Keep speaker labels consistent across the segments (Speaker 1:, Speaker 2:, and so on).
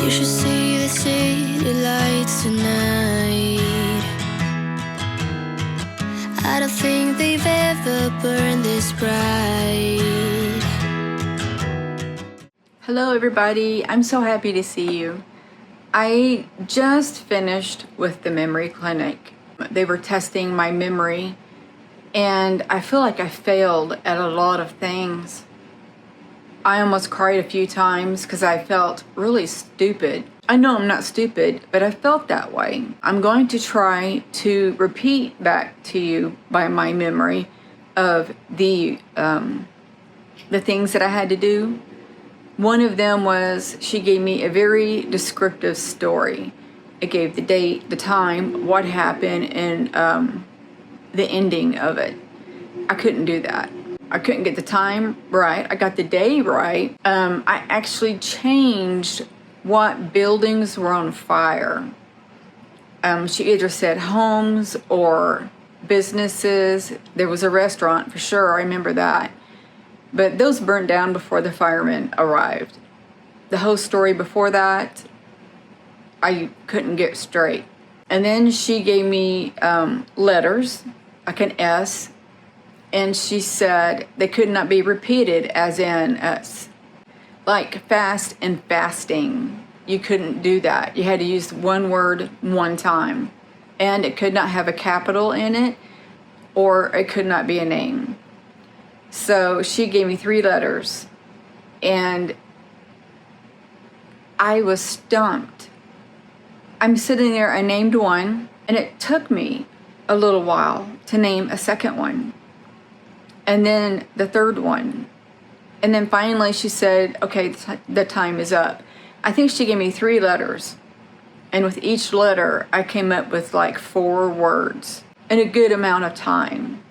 Speaker 1: You should see the city lights tonight. I don't think they've ever burned this bright.
Speaker 2: Hello everybody, I'm so happy to see you. I just finished with the memory clinic. They were testing my memory and I feel like I failed at a lot of things. I almost cried a few times because I felt really stupid. I know I'm not stupid, but I felt that way. I'm going to try to repeat back to you by my memory of the things that I had to do. One of them was she gave me a very descriptive story. It gave the date, the time, what happened, and the ending of it. I couldn't do that. I couldn't get the time right. I got the day right. I actually changed what buildings were on fire. She either said homes or businesses. There was a restaurant for sure, I remember that. But those burned down before the firemen arrived. The whole story before that, I couldn't get straight. And then she gave me letters, like an S, and she said they could not be repeated as in like fast and fasting. You couldn't do that. You had to use one word one time. And it could not have a capital in it, or it could not be a name. So she gave me 3 letters, and I was stumped. I'm sitting there, I named one, and it took me a little while to name a second one, and then the third one. And then finally she said, okay, the time is up. I think she gave me 3 letters, and with each letter I came up with like 4 words in a good amount of time.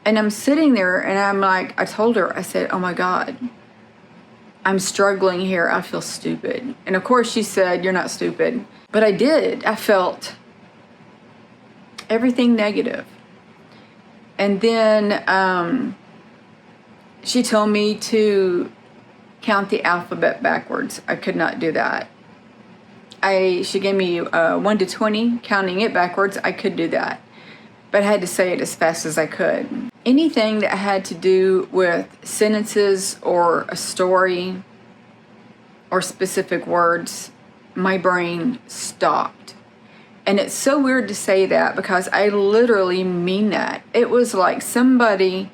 Speaker 2: And I'm sitting there and I'm like, I told her, I said, oh my God, I'm struggling here. I feel stupid. And of course she said, you're not stupid. But I did. I felt everything negative. And then she told me to count the alphabet backwards. I could not do that. She gave me 1 to 20, counting it backwards. I could do that. But I had to say it as fast as I could. Anything that had to do with sentences or a story or specific words, my brain stopped. And it's so weird to say that because I literally mean that. It was like somebody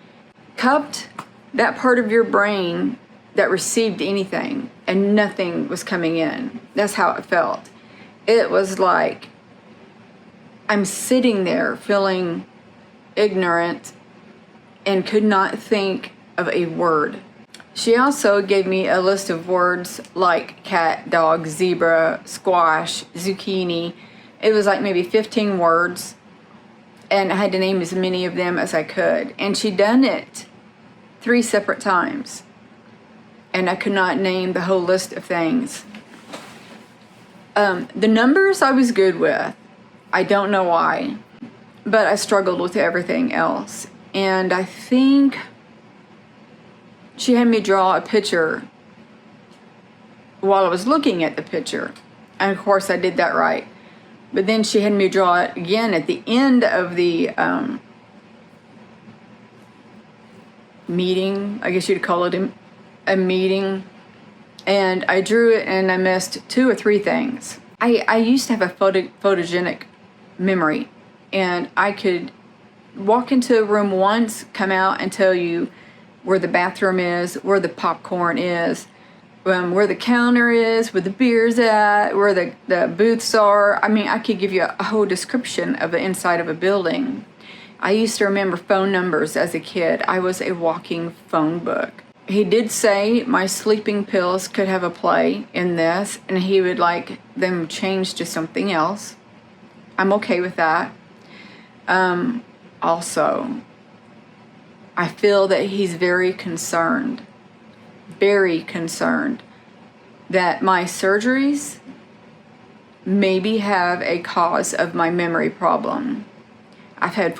Speaker 2: cupped that part of your brain that received anything and nothing was coming in. That's how it felt. It was like I'm sitting there feeling ignorant and could not think of a word. She also gave me a list of words like cat, dog, zebra, squash, zucchini. It was like maybe 15 words, and I had to name as many of them as I could. And she'd done it 3 separate times, and I could not name the whole list of things. The numbers I was good with. I don't know why, but I struggled with everything else. And I think she had me draw a picture while I was looking at the picture. And of course I did that right. But then she had me draw it again at the end of the meeting. I guess you'd call it a meeting. And I drew it and I missed 2 or 3 things. I used to have a photogenic memory, and I could walk into a room once, come out and tell you where the bathroom is, where the popcorn is, where the counter is, where the beer's at, where the booths are. I mean, I could give you a whole description of the inside of a building. I used to remember phone numbers as a kid. I was a walking phone book. He did say my sleeping pills could have a play in this, and he would like them changed to something else. I'm okay with that. Also, I feel that he's very concerned that my surgeries maybe have a cause of my memory problem. I've had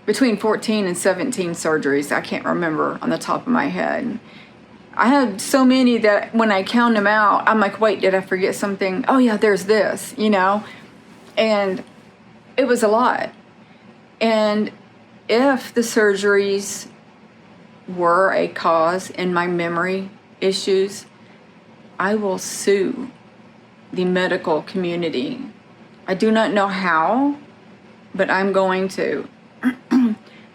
Speaker 2: between 14 and 17 surgeries. I can't remember on the top of my head. I had so many that when I count them out, I'm like, wait, did I forget something? Oh yeah, there's this, you know? And it was a lot. And if the surgeries were a cause in my memory issues, I will sue the medical community. I do not know how, but I'm going to.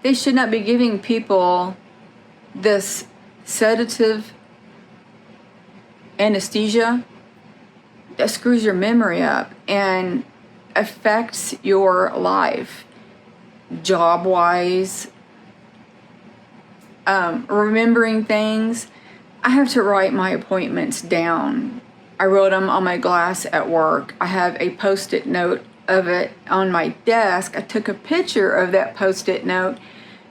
Speaker 2: They should not be giving people this sedative anesthesia that screws your memory up and affects your life, job-wise, remembering things. I have to write my appointments down. I wrote them on my glass at work. I have a post-it note of it on my desk. I took a picture of that post-it note,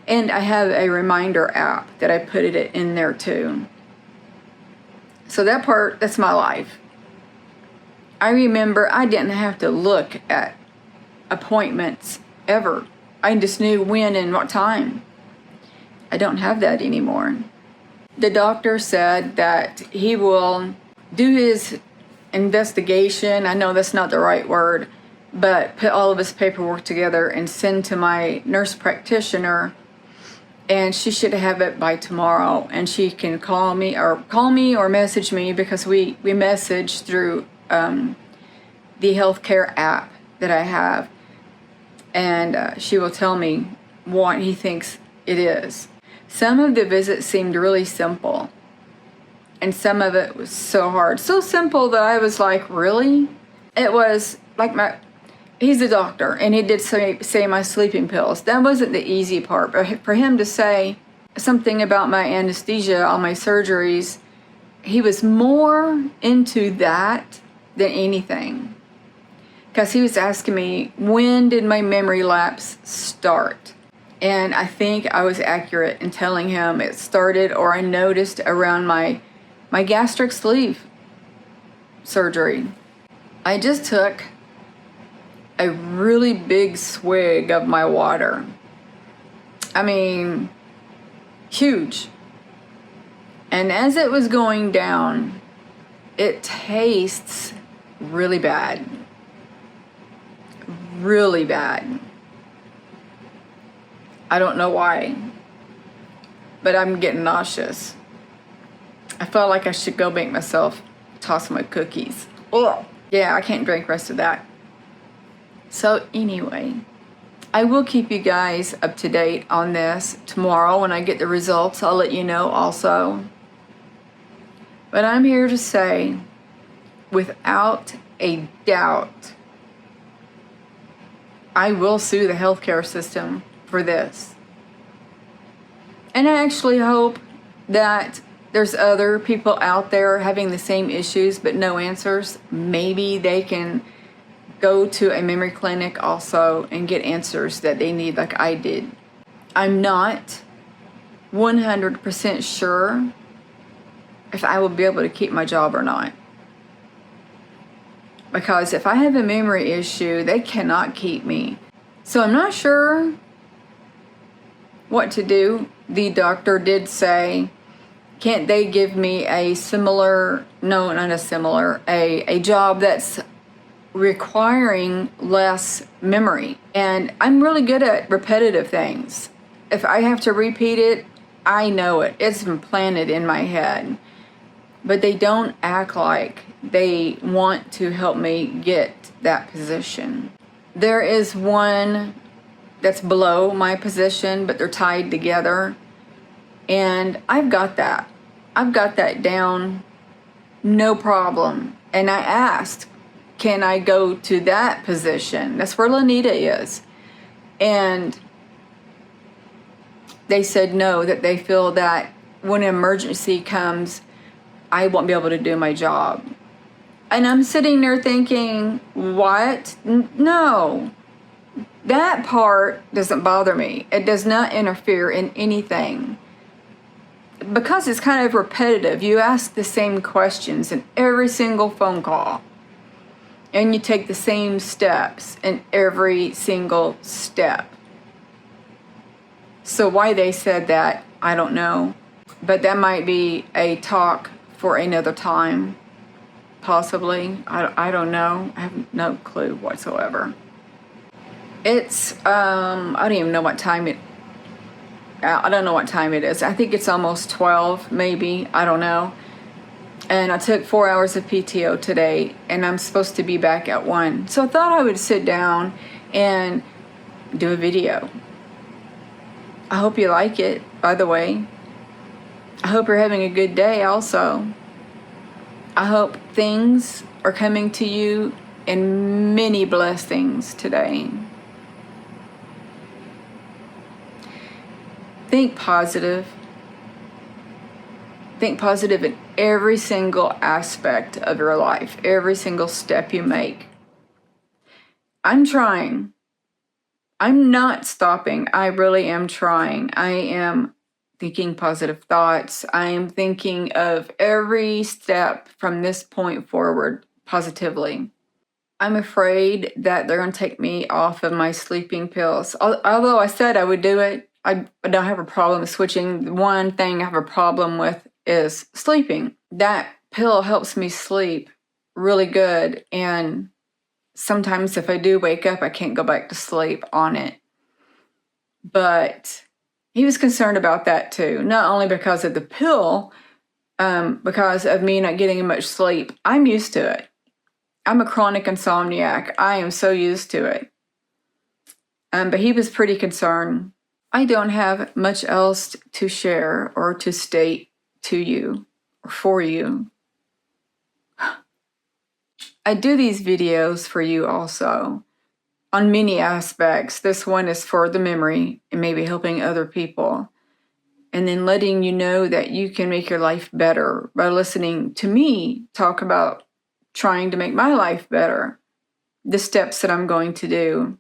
Speaker 2: and I have a reminder app that I put it in there too. So that part, that's my life. I remember I didn't have to look at appointments ever. I just knew when and what time. I don't have that anymore. The doctor said that he will do his investigation. I know that's not the right word, but put all of his paperwork together and send to my nurse practitioner, and she should have it by tomorrow, and she can call me or message me, because we message through the healthcare app that I have, and she will tell me what he thinks it is. Some of the visits seemed really simple, and some of it was so hard. So simple that I was like, really? It was like he's a doctor, and he did say my sleeping pills. That wasn't the easy part, but for him to say something about my anesthesia, all my surgeries, he was more into that than anything. Because he was asking me, when did my memory lapse start? And I think I was accurate in telling him it started, or I noticed around my gastric sleeve surgery. I just took a really big swig of my water. I mean, huge. And as it was going down, it tastes really bad. Really bad. I don't know why, but I'm getting nauseous. I felt like I should go make myself toss my cookies. Ugh. Yeah, I can't drink the rest of that. So anyway, I will keep you guys up to date on this tomorrow when I get the results. I'll let you know also. But I'm here to say, without a doubt, I will sue the healthcare system for this. And I actually hope that there's other people out there having the same issues but no answers. Maybe they can go to a memory clinic also and get answers that they need, like I did. I'm not 100% sure if I will be able to keep my job or not. Because if I have a memory issue, they cannot keep me. So I'm not sure what to do. The doctor did say, can't they give me a similar, no, not a similar, a job that's requiring less memory. And I'm really good at repetitive things. If I have to repeat it, I know it. It's implanted in my head. But they don't act like they want to help me get that position. There is one that's below my position, but they're tied together. And I've got that. I've got that down, no problem. And I asked, can I go to that position? That's where Lanita is. And they said no, that they feel that when an emergency comes, I won't be able to do my job. And I'm sitting there thinking, what? No. That part doesn't bother me. It does not interfere in anything. Because it's kind of repetitive. You ask the same questions in every single phone call. And you take the same steps in every single step. So why they said that, I don't know. But that might be a talk for another time, possibly. I don't know. I have no clue whatsoever. It's, I don't even know what time I don't know what time it is. I think it's almost 12, maybe. I don't know. And I took 4 hours of PTO today, and I'm supposed to be back at 1. So I thought I would sit down and do a video. I hope you like it, by the way. I hope you're having a good day also. I hope things are coming to you in many blessings today. Think positive. Think positive in every single aspect of your life, every single step you make. I'm trying. I'm not stopping. I really am trying. I am thinking positive thoughts. I am thinking of every step from this point forward positively. I'm afraid that they're going to take me off of my sleeping pills. Although I said I would do it, I don't have a problem switching. The one thing I have a problem with is sleeping. That pill helps me sleep really good, and sometimes if I do wake up, I can't go back to sleep on it. But he was concerned about that too, not only because of the pill, because of me not getting much sleep. I'm used to it. I'm a chronic insomniac. I am so used to it. But he was pretty concerned. I don't have much else to share or to state to you or for you. I do these videos for you also on many aspects. This one is for the memory and maybe helping other people. And then letting you know that you can make your life better by listening to me talk about trying to make my life better. The steps that I'm going to do,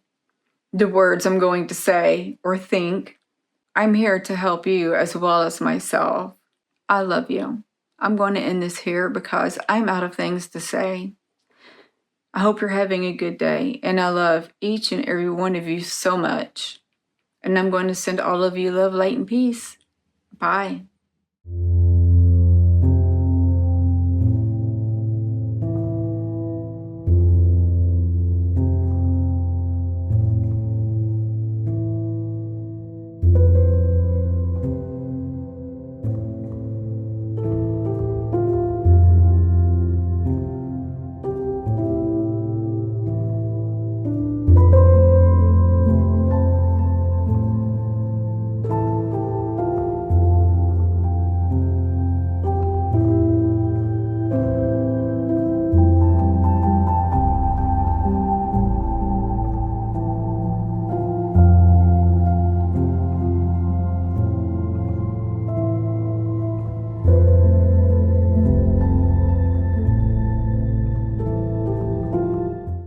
Speaker 2: the words I'm going to say or think. I'm here to help you as well as myself. I love you. I'm going to end this here because I'm out of things to say. I hope you're having a good day, and I love each and every one of you so much. And I'm going to send all of you love, light, and peace. Bye.